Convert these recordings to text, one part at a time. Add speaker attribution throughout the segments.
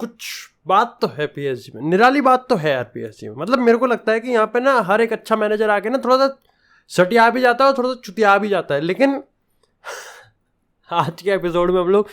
Speaker 1: कुछ बात तो है पीएसजी में, निराली बात तो है यार पीएसजी में। मतलब मेरे को लगता है कि यहाँ पे ना हर एक अच्छा मैनेजर आके ना थोड़ा सा सटिया भी जाता है और थोड़ा सा चुतिया भी जाता है। लेकिन आज के एपिसोड में हम लोग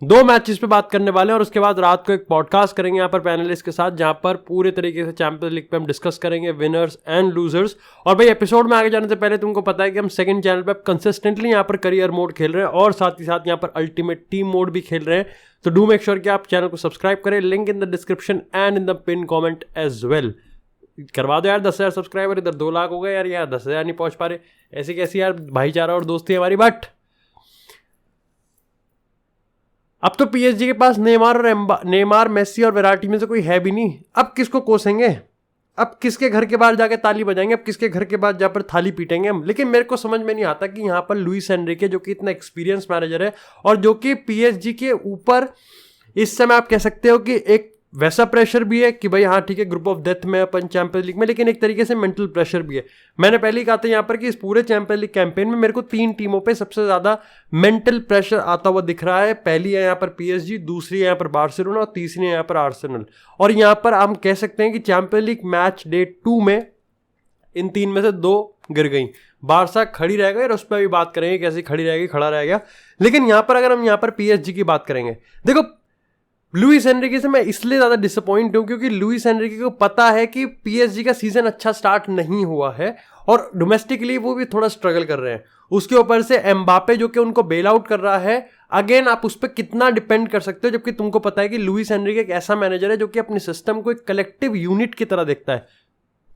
Speaker 1: 2 मैचेस पे बात करने वाले हैं और उसके बाद रात को एक पॉडकास्ट करेंगे यहाँ पर पैनलिस्ट के साथ, जहाँ पर पूरे तरीके से चैंपियंस लीग पे हम डिस्कस करेंगे विनर्स एंड लूजर्स। और भाई एपिसोड में आगे जाने से पहले तुमको पता है कि हम सेकंड चैनल पे कंसिस्टेंटली यहाँ पर करियर मोड खेल रहे हैं और साथ ही साथ यहाँ पर अल्टीमेट टीम मोड भी खेल रहे हैं। तो डू मेक श्योर कि आप चैनल को सब्सक्राइब करें, link in the description and in the pin comment as well. करवा दो यार 10,000 सब्सक्राइबर, इधर 2 लाख हो गए यार, 10,000 नहीं पहुंच पा रहे। ऐसी कैसी यार भाईचारा और दोस्ती हमारी। बट अब तो पीएसजी के पास नेमार मेसी और विराट में से कोई है भी नहीं। अब किसको कोसेंगे? अब किसके घर के बाहर जाके ताली बजाएंगे? अब किसके घर के बाहर जहाँ पर थाली पीटेंगे हम? लेकिन मेरे को समझ में नहीं आता कि यहाँ पर लुइस एनरिके जो कि इतना एक्सपीरियंस मैनेजर है और जो कि पीएसजी के ऊपर इस समय आप कह सकते हो कि एक वैसा प्रेशर भी है कि भाई हाँ ठीक है ग्रुप ऑफ डेथ में अपन चैंपियंस लीग में, लेकिन एक तरीके से मेंटल प्रेशर भी है। मैंने पहले ही कहा था यहाँ पर कि इस पूरे चैंपियंस लीग कैंपेन में मेरे को 3 टीमों पे सबसे ज्यादा मेंटल प्रेशर आता हुआ दिख रहा है। पहली है यहाँ पर पीएसजी, दूसरी है यहाँ पर बार्सिलोना और तीसरी है यहाँ पर आर्सेनल। और यहाँ पर हम कह सकते हैं कि चैंपियंस लीग मैच डे 2 में इन 3 में से 2 गिर गई। बारसा खड़ी रह गई और उस पर भी बात करेंगे कैसे खड़ी रहेगी, खड़ा रह गया। लेकिन यहाँ पर अगर हम यहाँ पर पीएसजी की बात करेंगे, देखो लुइस एनरिके से मैं इसलिए ज़्यादा डिसअपॉइंट हूँ क्योंकि लुइस एनरिके को पता है कि पीएसजी का सीजन अच्छा स्टार्ट नहीं हुआ है और डोमेस्टिकली वो भी थोड़ा स्ट्रगल कर रहे हैं। उसके ऊपर से एम्बापे जो कि उनको बेल आउट कर रहा है, अगेन आप उस पर कितना डिपेंड कर सकते हो, जबकि तुमको पता है कि लुइस एनरिके एक ऐसा मैनेजर है जो कि अपने सिस्टम को एक कलेक्टिव यूनिट की तरह देखता है,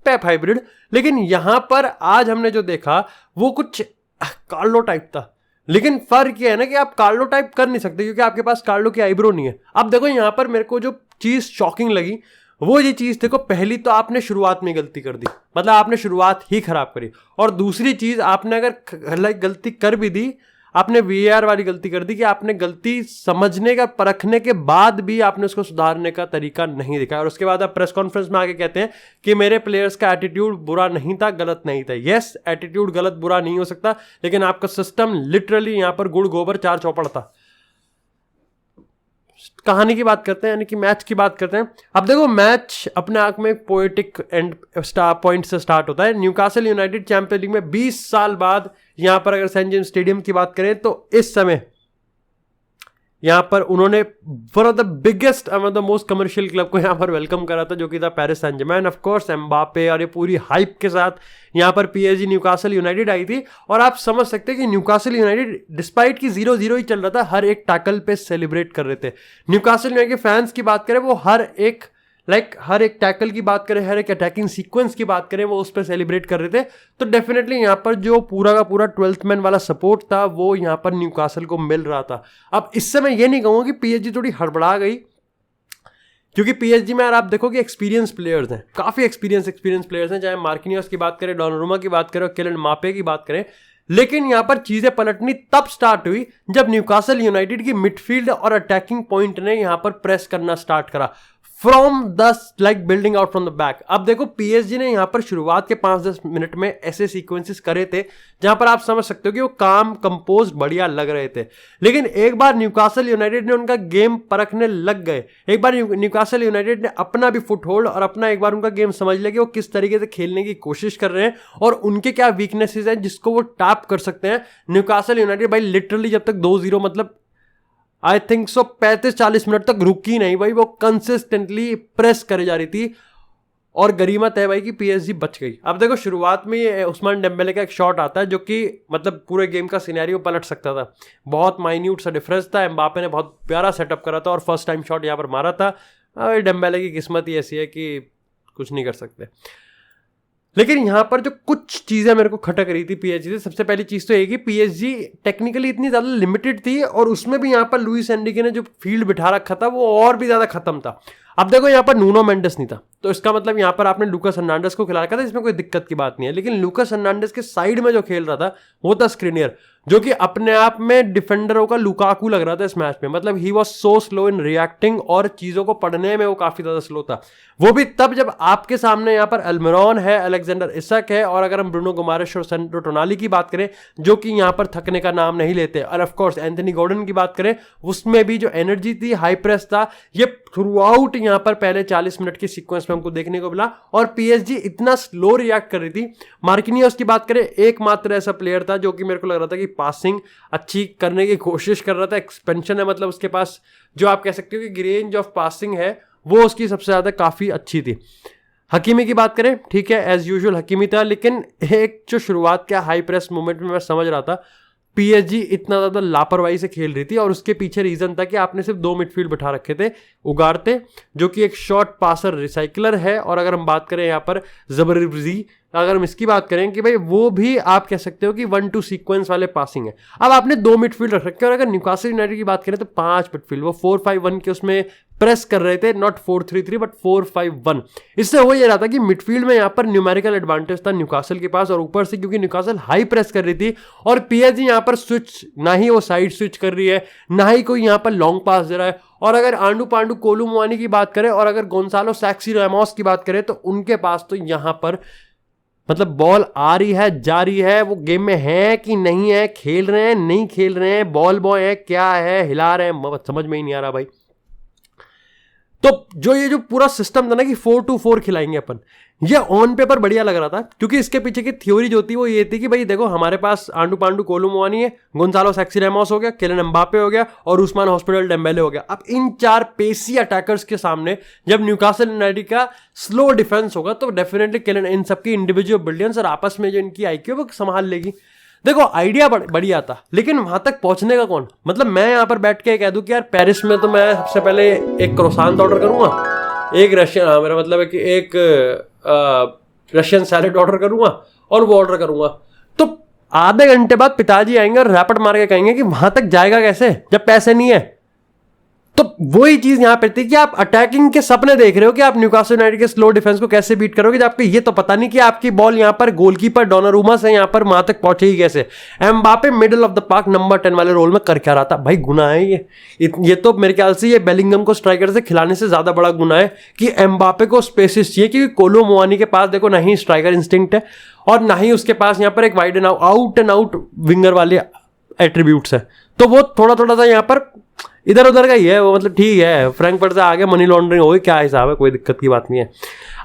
Speaker 1: पेप हाइब्रिड। लेकिन यहां पर आज हमने जो देखा वो कुछ कार्लो टाइप था। लेकिन फर्क ये है ना कि आप कार्लो टाइप कर नहीं सकते क्योंकि आपके पास कार्लो की आईब्रो नहीं है। अब देखो यहाँ पर मेरे को जो चीज शॉकिंग लगी वो ये चीज, देखो पहली तो आपने शुरुआत में गलती कर दी, मतलब आपने शुरुआत ही खराब करी। और दूसरी चीज आपने अगर गलती कर भी दी, आपने वीएआर वाली गलती कर दी कि आपने गलती समझने का परखने के बाद भी आपने उसको सुधारने का तरीका नहीं दिखाया। और उसके बाद आप प्रेस कॉन्फ्रेंस में आके कहते हैं कि मेरे प्लेयर्स का एटीट्यूड बुरा नहीं था, गलत नहीं था। यस, एटीट्यूड गलत बुरा नहीं हो सकता, लेकिन आपका सिस्टम लिटरली यहां पर गुड़ गोबर 4 चौपड़ था। कहानी की बात करते हैं, यानी कि मैच की बात करते हैं। अब देखो मैच अपने आप में पोएटिक एंड पॉइंट से स्टार्ट होता है। न्यूकासल यूनाइटेड चैंपियंस लीग में 20 साल बाद यहां पर अगर सेंट जेम्स स्टेडियम की बात करें तो इस समय यहां पर उन्होंने one of the biggest the most commercial club को यहां पर वेलकम करा था, जो कि था Paris Saint Germain. Of course Mbappe और ये पूरी हाइप के साथ यहां पर पीएसजी न्यूकासल यूनाइटेड आई थी। और आप समझ सकते हैं कि न्यूकासल यूनाइटेड डिस्पाइट की 0-0 ही चल रहा था, हर एक टैकल पे सेलिब्रेट कर रहे थे। न्यूकासल यूनाइटेड के फैंस की बात करें, वो हर एक टैकल की बात करें, हर एक अटैकिंग सीक्वेंस की बात करें, वो उस पर सेलिब्रेट कर रहे थे। तो डेफिनेटली यहाँ पर जो पूरा का पूरा 12th मैन वाला सपोर्ट था वो यहाँ पर न्यूकासल को मिल रहा था। अब इससे मैं ये नहीं कहूँगा कि पीएसजी थोड़ी हड़बड़ा गई, क्योंकि पीएसजी में यार आप देखो कि एक्सपीरियंस प्लेयर्स हैं, काफ़ी एक्सपीरियंस प्लेयर्स हैं, चाहे मार्किनियोस की बात करें, डोनारुमा की बात करें और किलियन म्बाप्पे की बात करें। लेकिन यहां पर चीजें पलटनी तब स्टार्ट हुई जब न्यूकासल यूनाइटेड की मिडफील्ड और अटैकिंग पॉइंट ने यहां पर प्रेस करना स्टार्ट करा from the building out from the back. अब देखो पीएसजी ने यहां पर शुरुआत के 5-10 मिनट में ऐसे सीक्वेंसेस करे थे जहां पर आप समझ सकते हो कि वो काम कंपोज बढ़िया लग रहे थे। लेकिन एक बार न्यूकासल यूनाइटेड ने उनका गेम परखने लग गए, एक बार न्यूकासल यूनाइटेड ने अपना भी फुटहोल्ड और अपना एक बार उनका गेम समझ लिया कि वो किस तरीके से खेलने की कोशिश कर रहे हैं और उनके क्या वीकनेसेस हैं जिसको वो टैप कर सकते हैं। न्यूकासल यूनाइटेड भाई लिटरली जब तक 2-0 मतलब आई थिंक सो 35-40 मिनट तक रुकी नहीं भाई, वो कंसिस्टेंटली प्रेस करे जा रही थी। और गरीमत है भाई कि पीएसजी बच गई। अब देखो शुरुआत में ये उस्मान डेम्बेले का एक शॉट आता है जो कि मतलब पूरे गेम का सिनेरियो पलट सकता था, बहुत माइन्यूट सा डिफरेंस था। एम्बापे ने बहुत प्यारा सेटअप करा था और फर्स्ट टाइम शॉट यहाँ पर मारा था। डेम्बेले की किस्मत ही ऐसी है कि कुछ नहीं कर सकते। लेकिन यहाँ पर जो कुछ चीज़ें मेरे को खटक रही थी पीएसजी से, सबसे पहली चीज़ तो ये कि पीएसजी टेक्निकली इतनी ज़्यादा लिमिटेड थी और उसमें भी यहाँ पर लुइस एनरिके ने जो फील्ड बिठा रखा था वो और भी ज़्यादा खत्म था। अब देखो यहाँ पर नूनो मेंडेस नहीं था, तो इसका मतलब यहाँ पर आपने लूकास हर्नांडेज को खिला रखा था, इसमें कोई दिक्कत की बात नहीं है। लेकिन लूकास हर्नांडेज के साइड में जो खेल रहा था वो था स्क्रीनियर, जो कि अपने आप में डिफेंडरों का लुकाकू लग रहा था इस मैच में। मतलब he was so slow in reacting, और चीजों को पढ़ने में वो काफी ज्यादा स्लो था। वो भी तब जब आपके सामने यहाँ पर अल्मिरॉन है, अलेक्जेंडर इसाक है, और अगर हम ब्रूनो गुमारेश और सेंड्रो टोनाली की बात करें जो कि यहाँ पर थकने का नाम नहीं लेते, और ऑफ कोर्स एंथनी गॉर्डन की बात करें, उसमें भी जो एनर्जी थी, हाई प्रेस था, ये थ्रू आउट यहाँ पर पहले 40 मिनट की सीक्वेंस में हमको देखने को मिला। और पीएसजी इतना स्लो रिएक्ट कर रही थी। मार्किनियोस की बात करें, एकमात्र ऐसा प्लेयर था जो कि मेरे को लग रहा था कि पासिंग अच्छी करने की कोशिश कर रहा था। एक्सपेंशन है, मतलब उसके पास जो आप कह सकते हो कि रेंज ऑफ पासिंग है वो उसकी सबसे ज्यादा काफी अच्छी थी। हकीमी की बात करें, ठीक है, एज यूजुअल हकीमी था, लेकिन एक जो शुरुआत के हाई प्रेस मूवमेंट में मैं समझ रहा था पीएसजी इतना ज्यादा लापरवाही से खेल रही थी, और उसके पीछे रीजन था कि आपने सिर्फ 2 मिडफील्ड बैठा रखे थे, उगारते जो कि एक शॉर्ट पासर रिसाइकलर है, और अगर हम बात करें यहाँ पर जबरदस्ती, अगर हम इसकी बात करें कि भाई वो भी आप कह सकते हो कि 1-2 सीक्वेंस वाले पासिंग है। अब आपने 2 मिडफील्ड रख रखे, और अगर न्यूकासल यूनाइटेड की बात करें तो 5 मिडफील्ड, वो 4-5-1 के उसमें प्रेस कर रहे थे, नॉट 4-3-3 बट 4-5-1। इससे हो ये रहा था कि मिडफील्ड में यहाँ पर न्यूमेरिकल एडवांटेज था न्यूकासल के पास, और ऊपर से क्योंकि न्यूकासल हाई प्रेस कर रही थी, और पीएसजी यहाँ पर स्विच, ना ही वो साइड स्विच कर रही है, ना ही कोई यहाँ पर लॉन्ग पास दे रहा है। और अगर आंडू पांडू कोलू मुआनी की बात करें, और अगर गोंसालो सैक्सी रैमोस की बात करें, तो उनके पास तो यहाँ पर मतलब बॉल आ रही है, जा रही है, वो गेम में है कि नहीं है, खेल रहे हैं नहीं खेल रहे हैं, बॉल बॉय है क्या है, हिला रहे हैं, समझ में ही नहीं आ रहा भाई। तो ये जो पूरा सिस्टम था ना कि 4-2-4 खिलाएंगे अपन, ये ऑन पेपर बढ़िया लग रहा था, क्योंकि इसके पीछे की थ्योरी जो थी वो ये थी कि भाई देखो हमारे पास आंडू पांडू कोलू मुआनी है, गोंसालो सैक्सी रैमोस हो गया, किलियन एम्बापे हो गया, और उस्मान हॉस्पिटल डेम्बेले हो गया। अब इन 4 पेसी अटैकर्स के सामने जब न्यूकासल यूनाइटेड का स्लो डिफेंस होगा तो डेफिनेटली किलियन इन सबकी इंडिविजुअल ब्रिलियंस और आपस में जो इनकी आईक्यू वो संभाल लेगी। देखो आइडिया बढ़िया था, लेकिन वहां तक पहुंचने का कौन। मतलब मैं यहां पर बैठ के कह दूं कि यार पेरिस में तो मैं सबसे पहले एक क्रोसान ऑर्डर करूंगा, एक रशियन, हाँ मेरा मतलब है कि एक रशियन सैलेड ऑर्डर करूंगा, और वो ऑर्डर करूंगा, तो आधे घंटे बाद पिताजी आएंगे और रैपट मार के कहेंगे कि वहां तक जाएगा कैसे जब पैसे नहीं है। तो वही चीज यहां पर थी कि आप अटैकिंग के सपने देख रहे हो कि आप न्यूकासल यूनाइटेड के स्लो डिफेंस को कैसे बीट करोगे, जब आपको ये तो पता नहीं कि आपकी बॉल यहां पर गोलकीपर डोनारूमा से यहां पर वहां तक पहुंचेगी कैसे। Mbappe middle of the park number 10 वाले रोल में कर क्या रहा था भाई, गुनाह है ये तो मेरे ख्याल से ये बेलिंगम को स्ट्राइकर से खिलाने से ज्यादा बड़ा गुनाह है कि एम्बापे को स्पेसिस चाहिए, क्योंकि कोलो मुआनी के पास देखो ना ही स्ट्राइकर इंस्टिंक्ट है, और ना ही उसके पास यहां पर एक wide and out and out winger वाले एट्रीब्यूट्स है। तो वो थोड़ा थोड़ा सा यहां पर इधर उधर का ही है वो, मतलब ठीक है फ्रैंकफर्ट से आगे मनी लॉन्ड्रिंग होगी, क्या हिसाब है, कोई दिक्कत की बात नहीं है।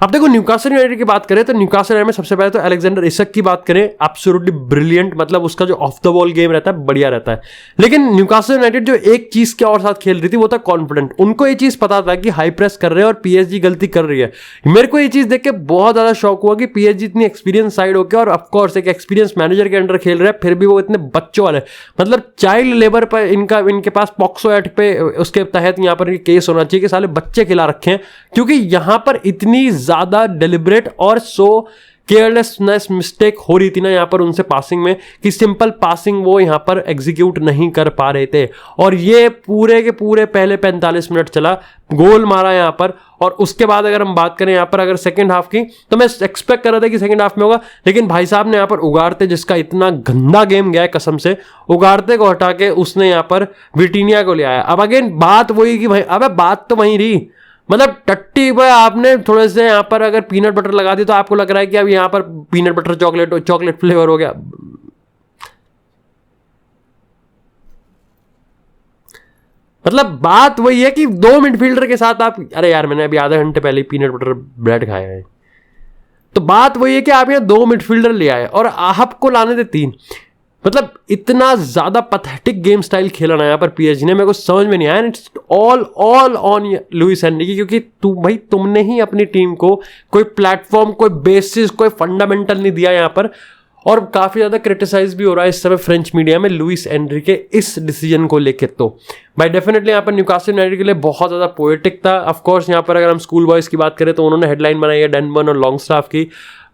Speaker 1: अब देखो न्यूकासल यूनाइटेड की बात करें तो न्यूकासल यूनाइटेड में सबसे पहले तो अलेक्जेंडर इसाक की बात करें, एब्सोल्युटली ब्रिलियंट, मतलब उसका जो ऑफ द बॉल गेम रहता है बढ़िया रहता है। लेकिन न्यूकासल यूनाइटेड जो एक चीज के और साथ खेल रही थी वो था कॉन्फिडेंट। उनको ये चीज पता था कि हाई प्रेस कर रहे हैं और पीएसजी गलती कर रही है। मेरे को ये चीज देख के बहुत ज्यादा शौक हुआ कि पीएसजी इतनी एक्सपीरियंस साइड होकर, और ऑफकोर्स एक एक्सपीरियंस मैनेजर के अंडर खेल रहे हैं, फिर भी वो इतने बच्चों वाले, मतलब चाइल्ड लेबर पर इनके पास पॉक्सो एक्ट पे उसके तहत यहाँ पर केस होना चाहिए कि साले बच्चे खिला रखे हैं, क्योंकि यहाँ पर इतनी ज्यादा डेलिब्रेट और सो केयरलेसनेस मिस्टेक हो रही थी ना यहाँ पर उनसे पासिंग में, कि सिंपल पासिंग वो यहाँ पर एग्जीक्यूट नहीं कर पा रहे थे। और ये पूरे के पूरे पहले 45 मिनट चला, गोल मारा यहाँ पर, और उसके बाद अगर हम बात करें यहाँ पर अगर सेकंड हाफ की, तो मैं एक्सपेक्ट कर रहा था कि सेकंड हाफ में होगा, लेकिन भाई साहब ने यहाँ पर उगारते, जिसका इतना गंदा गेम गया है कसम से, उगारते को हटा के उसने यहाँ पर विटिनिया को ले आया। अब अगेन बात वही कि भाई अबे बात तो वही रही, मतलब टट्टी पे आपने थोड़े से यहाँ पर अगर पीनट बटर लगा दी तो आपको लग रहा है कि अब यहाँ पर पीनट बटर चॉकलेट फ्लेवर हो गया। मतलब बात वही है कि 2 मिडफील्डर के साथ आप, अरे यार मैंने अभी आधे घंटे पहले पीनट बटर ब्रेड खाया है। तो बात वही है कि आप यहाँ 2 मिडफील्डर ले आए और आपको लाने थे 3। मतलब इतना ज्यादा पैथेटिक गेम स्टाइल खेला ना यहाँ पर पीएसजी ने, मेरे को समझ में नहीं आया। It's all on Luis Enrique, क्योंकि तुमने ही अपनी टीम को कोई प्लेटफॉर्म, कोई बेसिस, कोई फंडामेंटल नहीं दिया यहाँ पर। और काफी ज्यादा क्रिटिसाइज भी हो रहा है इस समय फ्रेंच मीडिया में लुइस एनरिके इस डिसीजन को लेकर। तो भाई डेफिनेटली यहाँ पर न्यूकासल यूनाइटेड के लिए बहुत ज्यादा पोएटिक था। ऑफ कोर्स यहाँ पर अगर हम स्कूल बॉयज की बात करें तो उन्होंने हेडलाइन बनाई है डेनबर्न और लॉन्गस्टाफ की।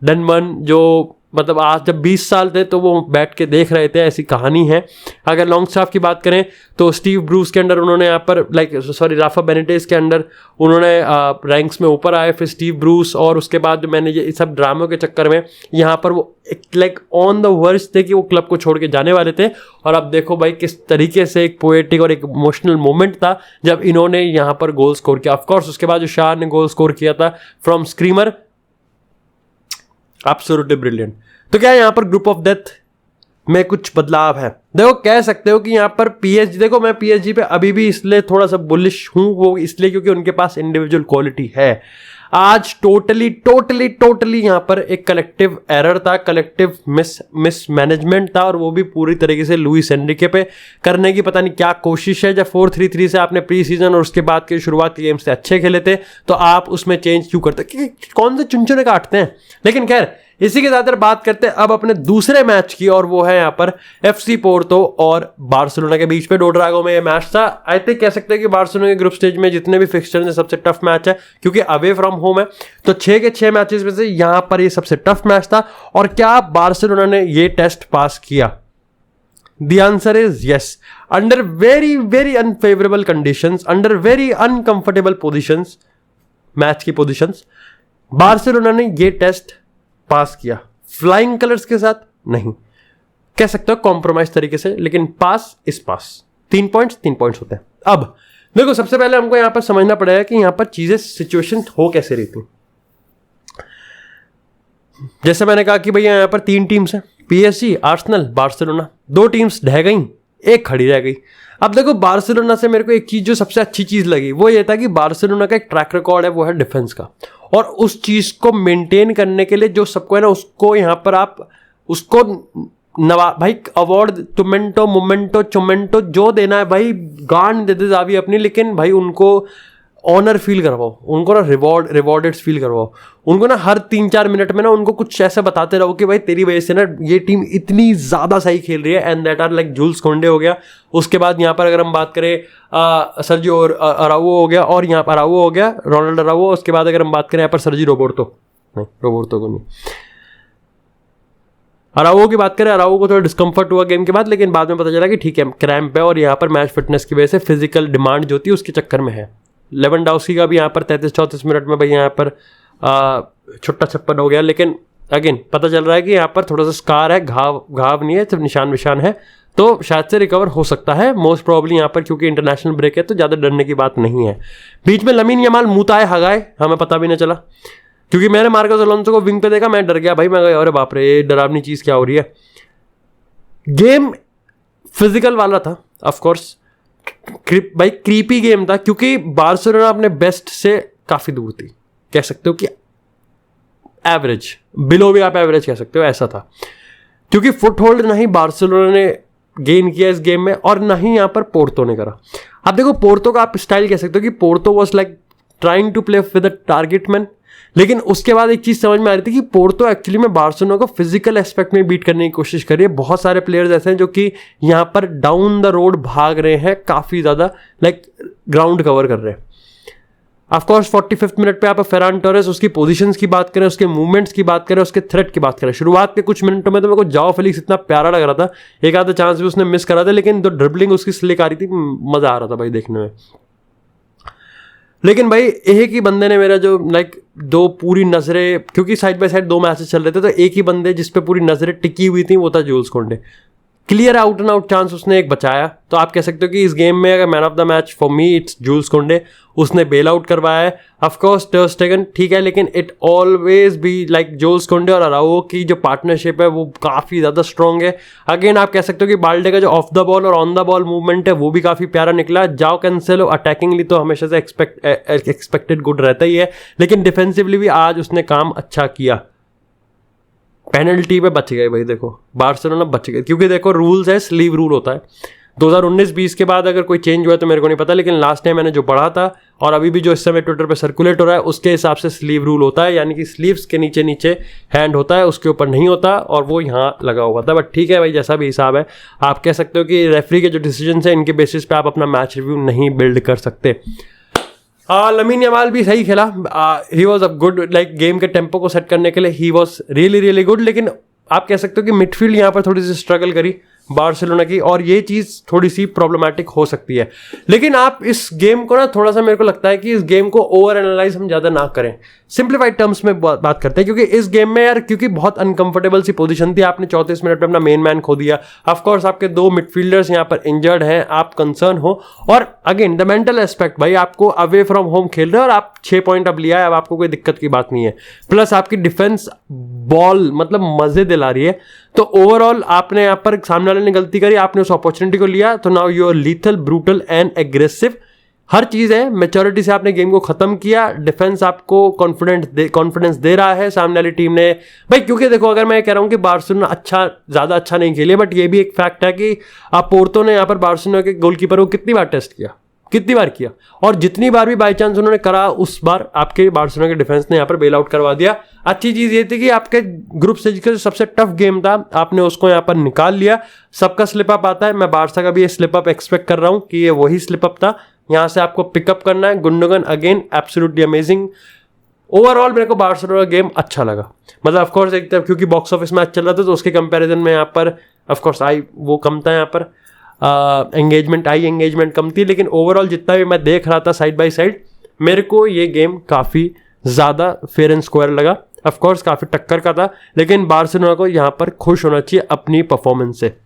Speaker 1: डेनबर्न जो मतलब आज जब 20 साल थे तो वो बैठ के देख रहे थे, ऐसी कहानी है। अगर लॉन्ग स्टाफ की बात करें तो स्टीव ब्रूस के अंडर उन्होंने यहाँ पर राफा बेनिटेज के अंडर उन्होंने रैंक्स में ऊपर आए, फिर स्टीव ब्रूस, और उसके बाद मैंने ये सब ड्रामों के चक्कर में यहाँ पर वो एक ऑन द वर्ज थे कि वो क्लब को छोड़ के जाने वाले थे। और अब देखो भाई किस तरीके से एक पोएटिक और एक इमोशनल मोमेंट था जब इन्होंने यहाँ पर गोल स्कोर किया। ऑफकोर्स उसके बाद जो शाह ने गोल स्कोर किया था फ्रॉम स्क्रीमर, एब्सोल्युटली ब्रिलियंट। तो क्या यहाँ पर ग्रुप ऑफ डेथ में कुछ बदलाव है? देखो कह सकते हो कि यहाँ पर पीएसजी, देखो मैं पीएसजी पे अभी भी इसलिए थोड़ा सा बुलिश हूँ, वो इसलिए क्योंकि उनके पास इंडिविजुअल क्वालिटी है। आज टोटली यहाँ पर एक कलेक्टिव एरर था, कलेक्टिव मिसमैनेजमेंट था, और वो भी पूरी तरीके से लुइस एनरिके पे करने की पता नहीं क्या कोशिश है। जब 4-3-3 से आपने प्री सीजन और उसके बाद के शुरुआती गेम से अच्छे खेले थे तो आप उसमें चेंज क्यों करते? कौन से चुनचुने काटते हैं? लेकिन खैर इसी के साथ बात करते हैं अब अपने दूसरे मैच की, और वो है यहाँ पर एफसी पोर्तो और बार्सिलोना के बीच पे। डो ड्रैगो में ये मैच था। आई थिंक कह सकते हैं कि बार्सिलोना के ग्रुप स्टेज में जितने भी फिक्सचर हैं सबसे टफ मैच है, क्योंकि अवे फ्रॉम होम है। तो 6 के 6 मैचेस में से यहाँ पर ये सबसे टफ मैच था। और क्या बार्सिलोना ने ये टेस्ट पास किया? The answer is yes. Under very unfavorable conditions, under very uncomfortable positions, match की पोजीशंस, बार्सिलोना ने ये टेस्ट पास किया। फ्लाइंग कलर्स के साथ नहीं, कह सकते हो कॉम्प्रोमाइज तरीके से, लेकिन पास इस पास 3 पॉइंट्स होते हैं। अब देखो सबसे पहले हमको यहां पर समझना पड़ेगा कि यहां पर चीजें सिचुएशन हो कैसे रही थी। जैसे मैंने कहा कि भैया यहां पर 3 टीम्स हैं, पीएसजी, आर्सेनल, बार्सिलोना। 2 टीम्स ढह गई, एक खड़ी रह गई। अब देखो बार्सिलोना से मेरे को एक चीज जो सबसे अच्छी चीज लगी वो ये था कि बार्सिलोना का एक ट्रैक रिकॉर्ड है, वो है डिफेंस का। और उस चीज को मेंटेन करने के लिए जो सबको है ना, उसको यहां पर आप उसको भाई अवार्ड टोमेंटो मोमेंटो चोमेंटो जो देना है भाई, गांड दे दे जावी अपनी, लेकिन भाई उनको ऑनर फील करवाओ, उनको ना रिवॉर्डेड फील करवाओ। उनको ना हर 3-4 मिनट में ना उनको कुछ ऐसा बताते रहो कि भाई तेरी वजह से ना ये टीम इतनी ज़्यादा सही खेल रही है। And that are like Jules Kounde हो गया। उसके बाद यहाँ पर अगर हम बात करें सर्जियो अराउओ हो गया, और यहाँ पर अराउओ हो गया, रोनाल्ड अराउओ। उसके बाद अगर हम बात करें यहाँ पर सर्जी रोबर्टो को नहीं, अराउओ की बात करें, अराउओ को थोड़ा डिस्कम्फर्ट हुआ गेम के बाद, लेकिन बाद में पता चला कि ठीक है क्रैम्प है, और यहाँ पर मैच फिटनेस की वजह से फिजिकल डिमांड जो थी उसके चक्कर में है। लेवेंडोव्स्की का भी यहाँ पर 33-34 मिनट में भाई यहाँ पर छुट्टा छप्पन हो गया। लेकिन अगेन पता चल रहा है कि यहाँ पर थोड़ा सा स्कार है, घाव नहीं है, सिर्फ निशान है, तो शायद से रिकवर हो सकता है मोस्ट प्रॉब्ली यहाँ पर, क्योंकि इंटरनेशनल ब्रेक है तो ज़्यादा डरने की बात नहीं है। बीच में लमीन यमाल मुताए हगाए, हमें पता भी नहीं चला, क्योंकि मैंने मार्कोस अलोंसो को विंग पे देखा, मैं डर गया भाई। मैं गया अरे बाप रे ये डरावनी चीज़ क्या हो रही है। गेम फिजिकल वाला था ऑफकोर्स, भाई क्रीपी गेम था, क्योंकि बार्सिलोना अपने बेस्ट से काफ़ी दूर थी। कह सकते हो कि एवरेज, बिलो भी आप एवरेज कह सकते हो, ऐसा था। क्योंकि फुटहोल्ड नहीं बार्सिलोना ने गेन किया इस गेम में, और नहीं यहाँ पर पोर्तो ने करा। अब देखो पोर्तो का आप स्टाइल कह सकते हो कि Porto was like trying to play with a target man. लेकिन उसके बाद एक चीज समझ में आ रही थी कि पोर्तो एक्चुअली में बार्सिलोना को फिजिकल एस्पेक्ट में बीट करने की कोशिश कर रही है। बहुत सारे प्लेयर्स ऐसे हैं जो कि यहाँ पर डाउन द रोड भाग रहे हैं, काफी ज्यादा लाइक ग्राउंड कवर कर रहे हैं। ऑफकोर्स 45 मिनट पे आप फेरान टोरेस, उसकी पोजीशंस की बात करें, उसके मूवमेंट्स की बात करें, उसके थ्रेट की बात करें, शुरुआत के कुछ मिनटों में तो मेरे को जाओ फेलिक्स इतना प्यारा लग रहा था, एक आधा चांस भी उसने मिस करा था, लेकिन जो ड्रिबलिंग उसकी स्लिक आ रही थी, मजा आ रहा था भाई देखने में। लेकिन भाई एक ही बंदे ने मेरा जो लाइक दो पूरी नजरें, क्योंकि साइड बाय साइड 2 मैचेस चल रहे थे, तो एक ही बंदे जिस पे पूरी नजरें टिकी हुई थी वो था Jules Kounde. Clear out and out chance उसने एक बचाया, तो आप कह सकते हो कि इस गेम में अगर man of the match for me it's Jules Kounde. उसने बेल आउट करवाया है, ऑफकोर्स टर स्टेगन ठीक है, लेकिन it always be like Jules Kounde और अराउओ की जो पार्टनरशिप है वो काफ़ी ज़्यादा स्ट्रॉन्ग है। अगेन आप कह सकते हो कि बाल्डे का जो ऑफ द बॉल और ऑन द बॉल मूवमेंट है वो भी काफ़ी प्यारा निकला। जाओ कैंसेलो अटैकिंगली तो हमेशा से एक्सपेक्टेड गुड रहता ही है, लेकिन डिफेंसिवली भी आज उसने काम अच्छा किया। पेनल्टी पे बच गए भाई, देखो बार्सिलोना बच गए, क्योंकि देखो रूल्स है, स्लीव रूल होता है। 2019-20 के बाद अगर कोई चेंज हुआ है तो मेरे को नहीं पता, लेकिन लास्ट टाइम मैंने जो पढ़ा था और अभी भी जो इस समय ट्विटर पे सर्कुलेट हो रहा है उसके हिसाब से स्लीव रूल होता है, यानी कि स्लीव्स के नीचे नीचे हैंड होता है, उसके ऊपर नहीं होता, और वो यहाँ लगा हुआ था। बट ठीक है भाई, जैसा भी हिसाब है, आप कह सकते हो कि रेफरी के जो डिसीजन है इनके बेसिस पे आप अपना मैच रिव्यू नहीं बिल्ड कर सकते। लमीन यमाल भी सही खेला, he was a good, like game के टेम्पो को सेट करने के लिए ही वॉज रियली गुड, लेकिन आप कह सकते हो कि मिडफील्ड यहाँ पर थोड़ी सी स्ट्रगल करी बार्सिलोना की, और ये चीज़ थोड़ी सी प्रॉब्लमैटिक हो सकती है। लेकिन आप इस गेम को ना थोड़ा सा, मेरे को लगता है कि इस गेम को ओवर एनालाइज हम ज़्यादा ना करें, सिंप्लीफाइड टर्म्स में बात करते हैं, क्योंकि इस गेम में यार क्योंकि बहुत अनकंफर्टेबल सी पोजीशन थी, आपने 34 मिनट में अपना मेन मैन खो दिया, ऑफकोर्स आपके 2 मिडफील्डर्स यहाँ पर इंजर्ड हैं, आप कंसर्न हो, और अगेन द मेंटल एस्पेक्ट, भाई आपको अवे फ्रॉम होम खेल रहे हो और आप 6 पॉइंट अब लिया है, अब आपको कोई दिक्कत की बात नहीं है, प्लस आपकी डिफेंस बॉल मतलब मजे दिला रही है। तो ओवरऑल आपने यहाँ पर सामने वाले ने गलती करी, आपने उस अपॉर्चुनिटी को लिया, तो now you are lethal, brutal and aggressive, हर चीज़ है, मैच्योरिटी से आपने गेम को खत्म किया, डिफेंस आपको कॉन्फिडेंस दे रहा है सामने वाली टीम ने भाई, क्योंकि देखो अगर मैं कह रहा हूँ कि बार्सिलोना ज़्यादा अच्छा नहीं खेली, बट ये भी एक फैक्ट है कि आप पोर्तो ने यहाँ पर बार्सिलोना के गोलकीपर को कितनी बार टेस्ट किया, कितनी बार किया, और जितनी बार भी बाई चांस उन्होंने करा, उस बार आपके बार्सिलोना के डिफेंस ने यहाँ पर बेल आउट करवा दिया। अच्छी चीज़ ये थी कि आपके ग्रुप स्टेज का जो सबसे टफ गेम था, आपने उसको यहाँ पर निकाल लिया। सबका स्लिप अप आता है, मैं बार्सा का भी ये स्लिप अप एक्सपेक्ट कर रहा हूँ कि ये वही स्लिप अप था, यहाँ से आपको पिकअप करना है। Gundogan again absolutely amazing. Overall मेरे को बार्सिलोना गेम अच्छा लगा, मतलब ऑफकोर्स एक तरफ क्योंकि बॉक्स ऑफिस मैच चल रहा था, तो उसके कंपैरिजन में यहाँ पर ऑफकोर्स वो कम था, यहाँ पर एंगेजमेंट कम थी, लेकिन ओवरऑल जितना भी मैं देख रहा था साइड बाय साइड, मेरे को ये गेम काफ़ी ज़्यादा फेयर एंड स्क्वायर लगा। ऑफकोर्स काफ़ी टक्कर का था, लेकिन बार्सिलोना को यहाँ पर खुश होना चाहिए अपनी परफॉर्मेंस से।